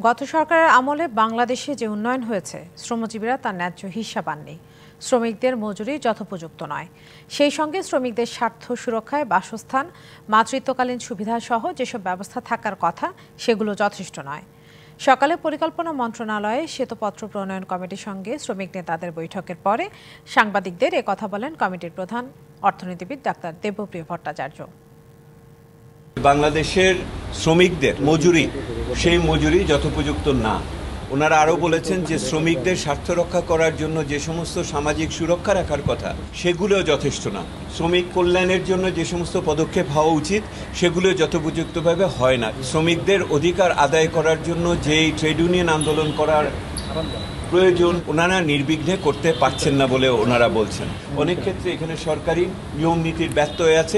গত সরকারের আমলে বাংলাদেশে যে উন্নয়ন হয়েছে, শ্রমজীবীরা তার ন্যায্য হিস্যা পাননি। শ্রমিকদের মজুরি যথোপযুক্ত নয়। সেই সঙ্গে শ্রমিকদের স্বার্থ সুরক্ষায় বাসস্থান, মাতৃত্বকালীন সুবিধা সহ যেসব ব্যবস্থা থাকার কথা, সেগুলো যথেষ্ট নয়। সকালে পরিকল্পনা মন্ত্রণালয়ে শ্বেতপত্র প্রণয়ন কমিটির সঙ্গে শ্রমিক নেতাদের বৈঠকের পরে সাংবাদিকদের কথা বলেন কমিটির প্রধান অর্থনীতিবিদ ডাক্তার দেবপ্রিয় ভট্টাচার্য। বাংলাদেশের শ্রমিকদের মজুরি সেই মজুরি যথোপযুক্ত না। ওনারা আরও বলেছেন যে শ্রমিকদের স্বার্থ রক্ষা করার জন্য যে সমস্ত সামাজিক সুরক্ষা রাখার কথা সেগুলোও যথেষ্ট না। শ্রমিক কল্যাণের জন্য যে সমস্ত পদক্ষেপ হওয়া উচিত সেগুলো যথোপযুক্তভাবে হয় না। শ্রমিকদের অধিকার আদায় করার জন্য যেই ট্রেড ইউনিয়ন আন্দোলন করার প্রয়োজন ওনারা নির্বিঘ্নে করতে পারছেন না বলে ওনারা বলছেন। অনেক ক্ষেত্রে এখানে সরকারি নিয়ম নীতির ব্যত্যয় আছে।